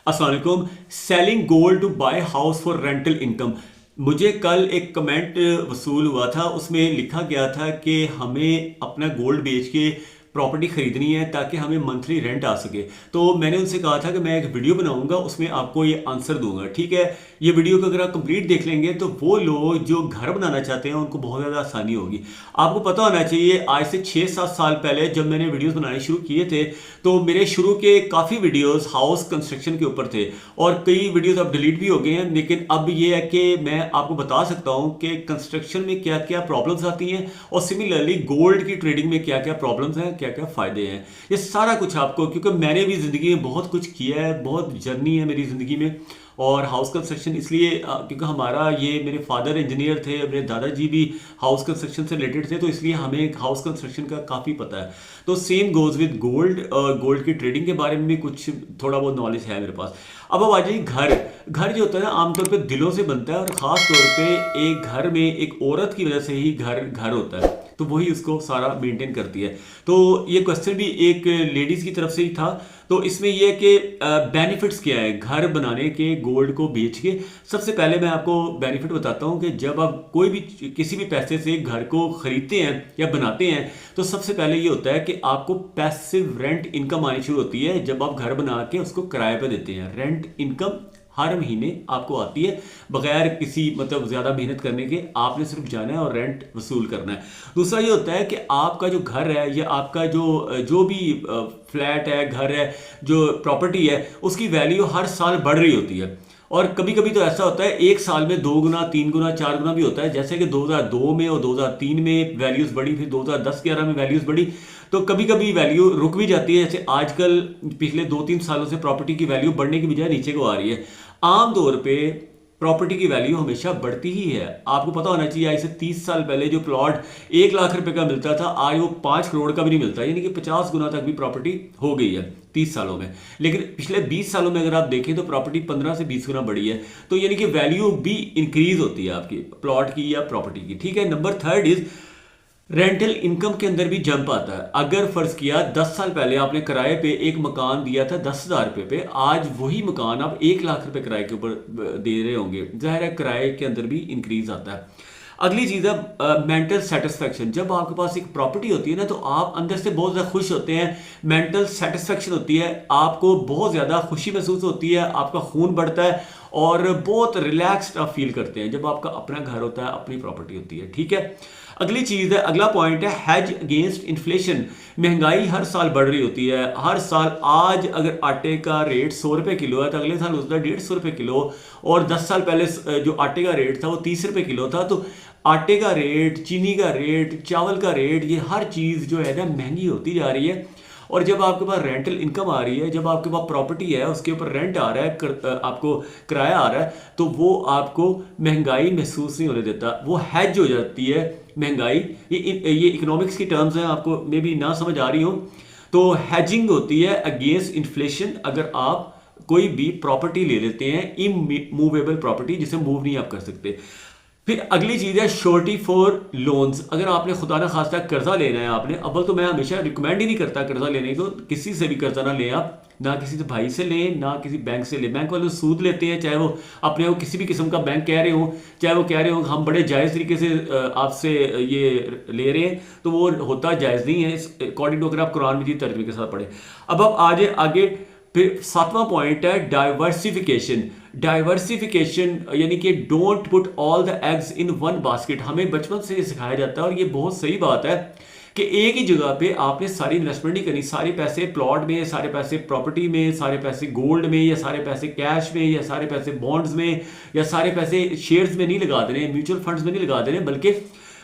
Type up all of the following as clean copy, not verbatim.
अस्सलाम वालेकुम। Selling gold to buy house for rental income. मुझे कल एक कमेंट वसूल हुआ था, उसमें लिखा गया था कि हमें अपना गोल्ड बेच के प्रॉपर्टी खरीदनी है ताकि हमें मंथली रेंट आ सके। तो मैंने उनसे कहा था कि मैं एक वीडियो बनाऊंगा, उसमें आपको ये आंसर दूंगा। ठीक है, ये वीडियो को अगर आप कंप्लीट देख लेंगे तो वो लोग जो घर बनाना चाहते हैं उनको बहुत ज़्यादा आसानी होगी। आपको पता होना चाहिए, आज से 6-7 साल पहले जब मैंने वीडियोस बनाने शुरू किए थे तो मेरे शुरू के काफ़ी वीडियोस हाउस कंस्ट्रक्शन के ऊपर थे और कई वीडियोस अब डिलीट भी हो गए हैं। लेकिन अब ये है कि मैं आपको बता सकता हूँ कि कंस्ट्रक्शन में क्या क्या प्रॉब्लम्स आती हैं और सिमिलरली गोल्ड की ट्रेडिंग में क्या क्या प्रॉब्लम्स हैं, क्या क्या फ़ायदे हैं। ये सारा कुछ आपको, क्योंकि मैंने भी ज़िंदगी में बहुत कुछ किया है, बहुत जर्नी है मेरी ज़िंदगी में। और हाउस कंस्ट्रक्शन इसलिए क्योंकि हमारा ये, मेरे फादर इंजीनियर थे, मेरे दादाजी भी हाउस कंस्ट्रक्शन से रिलेटेड थे, तो इसलिए हमें हाउस कंस्ट्रक्शन का काफ़ी पता है। तो same goes with gold, gold की ट्रेडिंग के बारे में भी कुछ थोड़ा बहुत नॉलेज है मेरे पास। अब आ जाइए घर। घर जो होता है ना, आमतौर पे दिलों से बनता है और ख़ास तौर पे एक घर में एक औरत की वजह से ही घर घर होता है, तो वही उसको सारा मेंटेन करती है। तो ये क्वेश्चन भी एक लेडीज़ की तरफ से ही था। तो इसमें यह है कि बेनिफिट्स क्या है घर बनाने के, गोल्ड को बेच के। सबसे पहले मैं आपको बेनिफिट बताता हूं कि जब आप कोई भी किसी भी पैसे से घर को खरीदते हैं या बनाते हैं तो सबसे पहले ये होता है कि आपको पैसिव रेंट इनकम आनी शुरू होती है। जब आप घर बना के उसको किराए पे देते हैं, रेंट इनकम हर महीने आपको आती है बगैर किसी मतलब ज़्यादा मेहनत करने के। आपने सिर्फ जाना है और रेंट वसूल करना है। दूसरा ये होता है कि आपका जो घर है या आपका जो जो भी फ्लैट है, घर है, जो प्रॉपर्टी है, उसकी वैल्यू हर साल बढ़ रही होती है। और कभी कभी तो ऐसा होता है एक साल में 2 गुना, 3 गुना, 4 गुना भी होता है। जैसे कि 2002 में और 2003 में वैल्यूज़ बढ़ी, फिर 2010-11 में वैल्यूज़ बढ़ी। तो कभी कभी वैल्यू रुक भी जाती है। जैसे आजकल पिछले 2-3 सालों से प्रॉपर्टी की वैल्यू बढ़ने की बजाय नीचे को आ रही है। आमतौर पे प्रॉपर्टी की वैल्यू हमेशा बढ़ती ही है। आपको पता होना चाहिए, आज से 30 साल पहले जो प्लॉट 1 लाख रुपए का मिलता था, आज वो 5 करोड़ का भी नहीं मिलता, यानी कि 50 गुना तक भी प्रॉपर्टी हो गई है 30 सालों में। लेकिन पिछले 20 सालों में अगर आप देखें तो प्रॉपर्टी 15 से 20 गुना बढ़ी है। तो यानी कि वैल्यू भी इंक्रीज होती है आपकी प्लॉट की या प्रॉपर्टी की। ठीक है, number third is rental income के अंदर भी जंप आता है। अगर फर्ज किया 10 साल पहले आपने किराए पे एक मकान दिया था 10,000 रुपए पे, आज वही मकान आप 1 लाख रुपए किराए के ऊपर दे रहे होंगे। जाहिर है किराए के अंदर भी इंक्रीज आता है। अगली चीज़ है मेंटल सेटिस्फेक्शन। जब आपके पास एक प्रॉपर्टी होती है ना तो आप अंदर से बहुत ज़्यादा खुश होते हैं, मेंटल सेटिस्फेक्शन होती है, आपको बहुत ज़्यादा खुशी महसूस होती है, आपका खून बढ़ता है और बहुत रिलैक्स्ड आप फील करते हैं जब आपका अपना घर होता है, अपनी प्रॉपर्टी होती है। ठीक है, अगली चीज़ है, अगला पॉइंट है हेज अगेंस्ट इन्फ्लेशन। महंगाई हर साल बढ़ रही होती है, हर साल। आज अगर आटे का रेट 100 रुपये किलो है तो अगले साल उसका 150 रुपये किलो, और 10 साल पहले जो आटे का रेट था वो 30 रुपये किलो था। तो आटे का रेट, चीनी का रेट, चावल का रेट, ये हर चीज़ जो है ना महंगी होती जा रही है। और जब आपके पास रेंटल इनकम आ रही है, जब आपके पास प्रॉपर्टी है उसके ऊपर रेंट आ रहा है, आपको किराया आ रहा है, तो वो आपको महंगाई महसूस नहीं होने देता, वो हैज हो जाती है महंगाई। ये इकोनॉमिक्स की टर्म्स हैं, आपको मे बी ना समझ आ रही हो। तो हैजिंग होती है अगेंस्ट इन्फ्लेशन। अगर आप कोई भी प्रॉपर्टी ले लेते हैं, इमूवेबल प्रॉपर्टी जिसे मूव नहीं आप कर सकते। फिर अगली चीज़ है श्योरिटी फॉर लोन्स। अगर आपने खुदा ना खास्ता कर्जा लेना है, आपने अव्वल तो मैं हमेशा रिकमेंड ही नहीं करता कर्जा लेने को, किसी से भी कर्जा ना लें आप, ना किसी से भाई से लें, ना किसी बैंक से लें। बैंक वाले सूद लेते हैं, चाहे वो अपने को किसी भी किस्म का बैंक कह रहे हो, चाहे वो कह रहे हो हम बड़े जायज़ तरीके से आपसे ये ले रहे हैं, तो वो होता जायज़ नहीं है अकॉर्डिंग टू अगर आप कुरान मजीद तर्जुमे के साथ पढ़े। अब आप आगे फिर 7वां पॉइंट है डाइवर्सिफिकेशन। डाइवर्सिफिकेशन यानी कि don't put all the eggs in one basket. हमें बचपन से सिखाया जाता है और ये बहुत सही बात है कि एक ही जगह पे आपने सारी इन्वेस्टमेंट नहीं करनी। सारे पैसे प्लॉट में, सारे पैसे प्रॉपर्टी में, सारे पैसे गोल्ड में, या सारे पैसे कैश में, या सारे पैसे बॉन्ड्स में, या सारे पैसे शेयर्स में नहीं लगा देने, म्यूचुअल फंड्स में नहीं लगा देने, बल्कि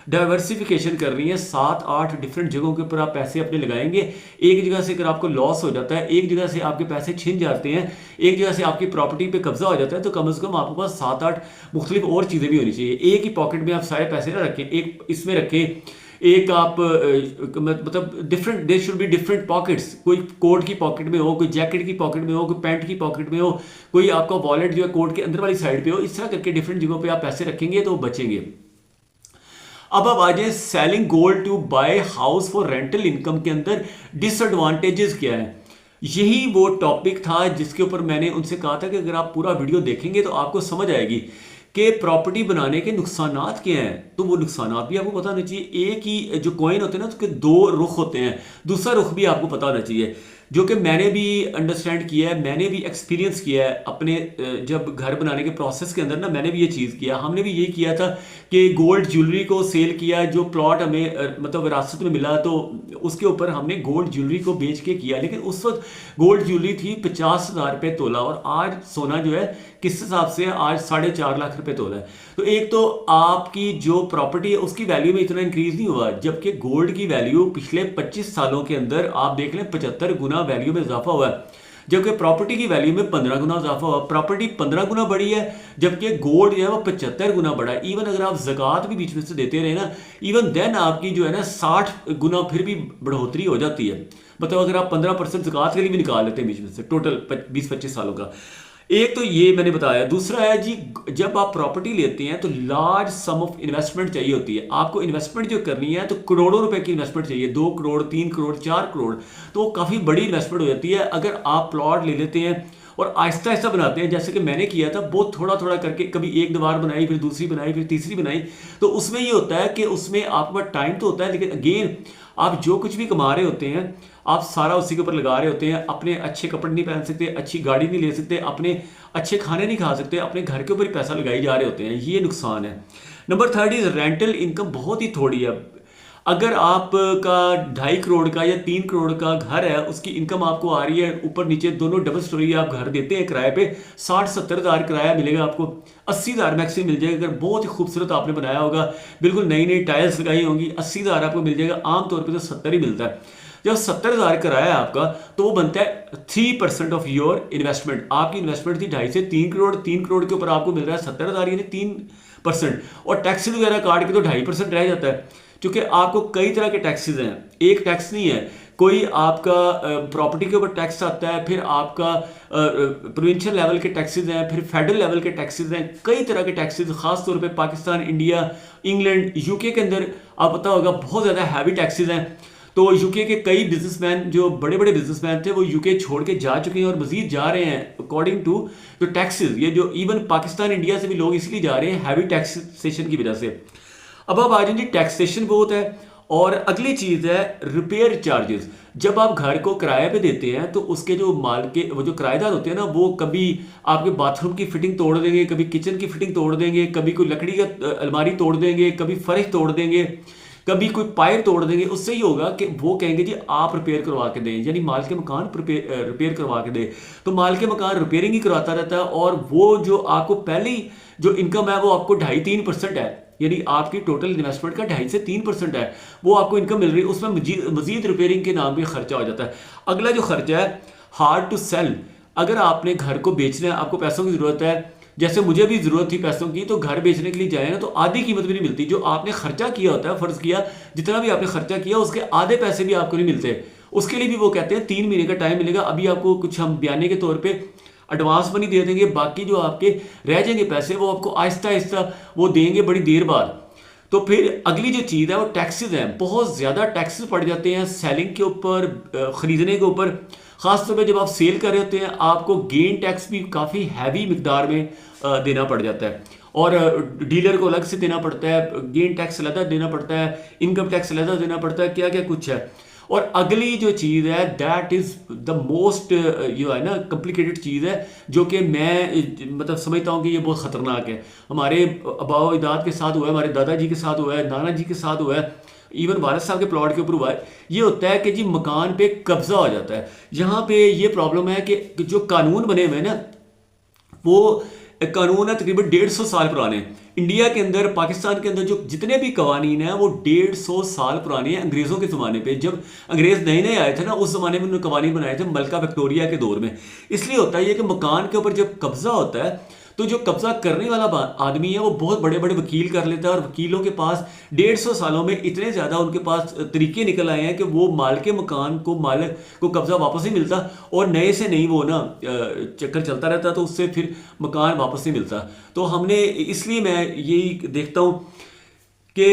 डाइवर्सिफिकेशन कर रही है। 7-8 डिफरेंट जगहों के ऊपर आप पैसे अपने लगाएंगे। एक जगह से अगर आपको लॉस हो जाता है, एक जगह से आपके पैसे छिन जाते हैं, एक जगह से आपकी प्रॉपर्टी पे कब्जा हो जाता है, तो कम से कम आपके पास 7-8 मुख्तलिफ और चीज़ें भी होनी चाहिए। एक ही पॉकेट में आप सारे पैसे ना रखें, एक इसमें रखें, एक आप मतलब different, there should be different pockets. कोई कोट की पॉकेट में हो, कोई जैकेट की पॉकेट में हो, कोई पैंट की पॉकेट में हो, कोई आपका वॉलेट जो है कोट के अंदर वाली साइड पे हो। इस तरह करके डिफरेंट जगहों पे आप पैसे रखेंगे तो बचेंगे। अब आ जाए selling gold to buy house for rental income के अंदर डिसएडवांटेजेस क्या है। यही वो टॉपिक था जिसके ऊपर मैंने उनसे कहा था कि अगर आप पूरा वीडियो देखेंगे तो आपको समझ आएगी कि प्रॉपर्टी बनाने के नुकसानात क्या हैं। तो वो नुकसानात भी आपको पता होना चाहिए। एक ही जो कॉइन होते हैं ना, उसके दो रुख होते हैं, दूसरा रुख भी आपको पता होना चाहिए, जो कि मैंने भी अंडरस्टैंड किया है, मैंने भी एक्सपीरियंस किया है अपने जब घर बनाने के प्रोसेस के अंदर ना, मैंने भी ये चीज़ किया। हमने भी ये किया था कि गोल्ड ज्वेलरी को सेल किया, जो प्लॉट हमें मतलब विरासत में मिला तो उसके ऊपर हमने गोल्ड ज्वेलरी को बेच के किया। लेकिन उस वक्त गोल्ड ज्वेलरी थी 50,000 रुपये तोला, और आज सोना जो है किस हिसाब से आज 4.5 लाख रुपए तोला है। तो एक तो आपकी जो प्रॉपर्टी है उसकी वैल्यू में इतना इंक्रीज नहीं हुआ, जबकि गोल्ड की वैल्यू पिछले 25 सालों के अंदर आप देख लें 75 गुना वैल्यू में इजाफा हुआ है, जबकि प्रॉपर्टी की वैल्यू में 15 गुना इजाफा हुआ। प्रॉपर्टी 15 गुना बढ़ी है, जबकि गोल्ड जो है वो 75 गुना बढ़ा है। इवन अगर आप ज़कात भी बीच में से देते रहे ना, इवन देन आपकी जो है ना 60 गुना फिर भी बढ़ोतरी हो जाती है। मतलब अगर आप 15% ज़कात के लिए भी निकाल लेते हैं बीच में से टोटल 20-25 सालों का। एक तो ये मैंने बताया। दूसरा है जी, जब आप प्रॉपर्टी लेते हैं तो लार्ज सम ऑफ इन्वेस्टमेंट चाहिए होती है। आपको इन्वेस्टमेंट जो करनी है तो करोड़ों रुपए की इन्वेस्टमेंट चाहिए, 2 करोड़ 3 करोड़ 4 करोड़, तो वो काफ़ी बड़ी इन्वेस्टमेंट हो जाती है। अगर आप प्लॉट ले लेते हैं और आहिस्ता आहिस्ता बनाते हैं, जैसे कि मैंने किया था, बहुत थोड़ा थोड़ा करके, कभी एक दीवार बनाई, फिर दूसरी बनाई, फिर तीसरी बनाई, तो उसमें ये होता है कि उसमें आपके पास टाइम तो होता है, लेकिन अगेन आप जो कुछ भी कमा रहे होते हैं आप सारा उसी के ऊपर लगा रहे होते हैं। अपने अच्छे कपड़े नहीं पहन सकते, अच्छी गाड़ी नहीं ले सकते, अपने अच्छे खाने नहीं खा सकते, अपने घर के ऊपर ही पैसा लगाई जा रहे होते हैं। ये नुकसान है। Number third is rental income बहुत ही थोड़ी है। अगर आपका 2.5 करोड़ का या 3 करोड़ का घर है, उसकी इनकम आपको आ रही है ऊपर नीचे दोनों डबल स्टोरी आप घर देते हैं किराए पे, 60-70 हज़ार किराया मिलेगा आपको, 80,000 मैक्सिमम मिल जाएगा। अगर बहुत ही खूबसूरत आपने बनाया होगा, बिल्कुल नई नई टाइल्स लगाई होंगी, 80,000 आपको मिल जाएगा। आमतौर पर तो 70 ही मिलता है। जब 70,000 किराया है आपका, तो वो बनता है 3% ऑफ योर इन्वेस्टमेंट। आपकी इन्वेस्टमेंट थी 2.5 से 3 करोड़, 3 करोड़ के ऊपर आपको मिल रहा है 70,000, यानी 3%। और टैक्सेस वगैरह काट के तो 2.5% रह जाता है, क्योंकि आपको कई तरह के टैक्सेस हैं, एक टैक्स नहीं है। कोई आपका प्रॉपर्टी के ऊपर टैक्स आता है, फिर आपका प्रोविंशियल लेवल के टैक्सेस हैं, फिर फेडरल लेवल के टैक्सेस हैं, कई तरह के टैक्सेस। खास तौर पे पाकिस्तान, इंडिया, इंग्लैंड, यूके के अंदर आप पता होगा बहुत ज़्यादा हैवी टैक्सेस हैं। तो यूके के कई बिजनेसमैन, जो बड़े बड़े बिजनेसमैन थे, वो यूके छोड़ के जा चुके हैं और मजीद जा रहे हैं अकॉर्डिंग टू जो टैक्सेस। ये जो इवन पाकिस्तान, इंडिया से भी लोग इसलिए जा रहे हैं हैवी टैक्सेशन की वजह से। अब आप आ जाइए, टैक्सेशन बहुत है। और अगली चीज़ है रिपेयर चार्जेस। जब आप घर को किराए पे देते हैं तो उसके जो माल के वो जो किराएदार होते हैं ना, वो कभी आपके बाथरूम की फिटिंग तोड़ देंगे, कभी किचन की फिटिंग तोड़ देंगे, कभी कोई लकड़ी का अलमारी तोड़ देंगे, कभी फर्श तोड़ देंगे, कभी कोई पाइप तोड़ देंगे। उससे ही होगा कि वो कहेंगे जी आप रिपेयर करवा के दें, यानी माल के मकान रिपेयर करवा के दें। तो माल के मकान रिपेयरिंग ही करवाता रहता है, और वो जो आपको पहली जो इनकम है वो आपको 2.5-3% है, यानी आपकी टोटल इन्वेस्टमेंट का 2.5 से 3% है, वो आपको इनकम मिल रही है। उसमें मजीद रिपेयरिंग के नाम पे खर्चा हो जाता है। अगला जो खर्चा है हार्ड टू सेल। अगर आपने घर को बेचना है, आपको पैसों की ज़रूरत है, जैसे मुझे भी ज़रूरत थी पैसों की, तो घर बेचने के लिए जाए ना तो आधी कीमत भी नहीं मिलती। जो आपने खर्चा किया होता है, फ़र्ज़ किया जितना भी आपने खर्चा किया उसके आधे पैसे भी आपको नहीं मिलते। उसके लिए भी वो कहते हैं 3 महीने का टाइम मिलेगा, अभी आपको कुछ हम बयाने के तौर पर एडवांस मनी दे देंगे, बाकी जो आपके रह जाएंगे पैसे वो आपको आहिस्ता आहिस्ता वो देंगे बड़ी देर बाद। तो फिर अगली जो चीज़ है वो टैक्सेस हैं। बहुत ज़्यादा टैक्सेस पड़ जाते हैं सेलिंग के ऊपर, ख़रीदने के ऊपर। ख़ासतौर पे जब आप सेल कर रहे होते हैं आपको गेन टैक्स भी काफ़ी हैवी मिकदार में देना पड़ जाता है, और डीलर को अलग से देना पड़ता है, गेन टैक्स अलग देना पड़ता है, इनकम टैक्स अलग देना पड़ता है, क्या क्या कुछ है। और अगली जो चीज़ है दैट इज़ द मोस्ट जो है ना कॉम्प्लिकेटेड चीज़ है, जो कि मैं मतलब समझता हूँ कि ये बहुत ख़तरनाक है। हमारे आबाओ अजदाद के साथ हुआ है, हमारे दादाजी के साथ हुआ है, नाना जी के साथ हुआ है, इवन वारिस साहब के प्लॉट के ऊपर हुआ है। ये होता है कि जी मकान पे कब्जा हो जाता है। यहाँ पे ये प्रॉब्लम है कि जो कानून बने हुए हैं ना, वो कानून है तकरीबन 150 साल पुराने। इंडिया के अंदर, पाकिस्तान के अंदर जो जितने भी कवानीन हैं वो 150 साल पुराने हैं। अंग्रेज़ों के ज़माने पे, जब अंग्रेज़ नए नए आए थे ना, उस ज़माने में उन्होंने कवानीन बनाए थे, मलका विक्टोरिया के दौर में। इसलिए होता है ये कि मकान के ऊपर जब कब्जा होता है तो जो कब्जा करने वाला आदमी है वो बहुत बड़े बड़े वकील कर लेता है, और वकीलों के पास 150 सालों में इतने ज़्यादा उनके पास तरीके निकल आए हैं कि वो माल के मकान को, मालिक को कब्जा वापस नहीं मिलता, और नए से नहीं वो ना चक्कर चलता रहता, तो उससे फिर मकान वापस नहीं मिलता। तो हमने, इसलिए मैं यही देखता हूँ कि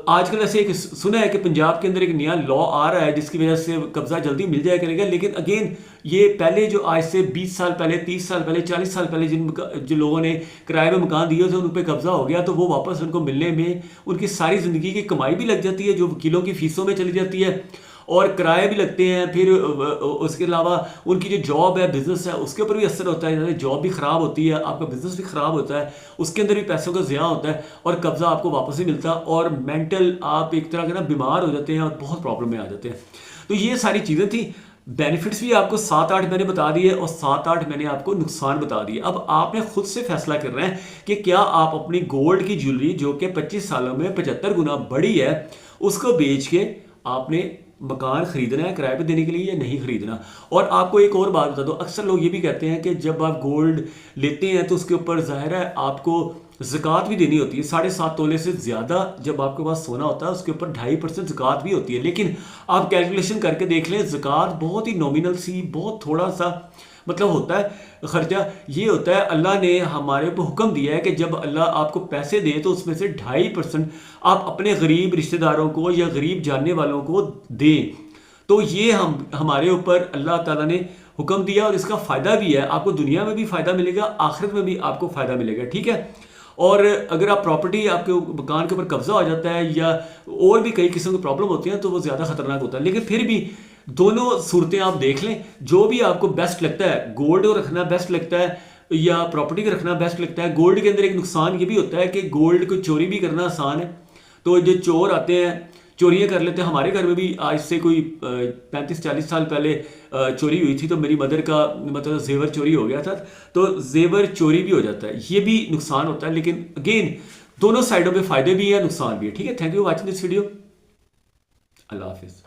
आजकल ऐसे एक सुना है कि पंजाब के अंदर एक नया लॉ आ रहा है जिसकी वजह से कब्जा जल्दी मिल जाया करेगा, लेकिन अगेन ये पहले जो आज से 20 साल पहले, 30 साल पहले, 40 साल पहले जो लोगों ने किराए में मकान दिए थे उन पर कब्जा हो गया, तो वो वापस उनको मिलने में उनकी सारी ज़िंदगी की कमाई भी लग जाती है जो वकीलों की फीसों में चली जाती है, और किराए भी लगते हैं। फिर उसके अलावा उनकी जो जॉब है, बिजनेस है, उसके ऊपर भी असर होता है। जॉब भी ख़राब होती है, आपका बिजनेस भी ख़राब होता है, उसके अंदर भी पैसों का ज़िया होता है और कब्ज़ा आपको वापस नहीं मिलता, और मेंटल आप एक तरह के ना बीमार हो जाते हैं और बहुत प्रॉब्लम में आ जाते हैं। तो ये सारी चीज़ें थी। बेनिफिट्स भी आपको 7-8 मैंने बता दिए और 7-8 मैंने आपको नुकसान बता दिए। अब आपने खुद से फैसला कर रहे हैं कि क्या आप अपनी गोल्ड की ज्वेलरी जो कि 25 सालों में 75 गुना बढ़ी है उसको बेच के आपने मकान खरीदना है किराए पे देने के लिए या नहीं खरीदना। और आपको एक और बात बता दो, अक्सर लोग ये भी कहते हैं कि जब आप गोल्ड लेते हैं तो उसके ऊपर ज़ाहिर है आपको ज़कात भी देनी होती है। 7.5 तोले से ज़्यादा जब आपके पास सोना होता है उसके ऊपर 2.5% ज़कात भी होती है, लेकिन आप कैलकुलेशन करके देख लें, ज़कात बहुत ही नॉमिनल सी, बहुत थोड़ा सा मतलब होता है खर्चा। ये होता है अल्लाह ने हमारे ऊपर हुक्म दिया है कि जब अल्लाह आपको पैसे दे तो उसमें से 2.5% आप अपने गरीब रिश्तेदारों को या गरीब जानने वालों को दें। तो ये हमारे ऊपर अल्लाह ताला ने हुक्म दिया और इसका फ़ायदा भी है, आपको दुनिया में भी फ़ायदा मिलेगा, आखिरत में भी आपको फ़ायदा मिलेगा, ठीक है। और अगर आप प्रॉपर्टी आपके मकान के ऊपर कब्जा हो जाता है या और भी कई किस्म की प्रॉब्लम होती हैं तो वो ज़्यादा खतरनाक होता है। लेकिन फिर भी दोनों सूरतें आप देख लें, जो भी आपको बेस्ट लगता है, गोल्ड को रखना बेस्ट लगता है या प्रॉपर्टी को रखना बेस्ट लगता है। गोल्ड के अंदर एक नुकसान ये भी होता है कि गोल्ड को चोरी भी करना आसान है, तो जो चोर आते हैं चोरियां कर लेते हैं। हमारे घर में भी आज से कोई 35-40 साल पहले चोरी हुई थी, तो मेरी मदर का मतलब जेवर चोरी हो गया था, तो जेवर चोरी भी हो जाता है, ये भी नुकसान होता है। लेकिन अगेन दोनों साइडों पे फायदे भी हैं नुकसान भी है, ठीक है। Thank you watching this video. अल्लाह हाफिज़।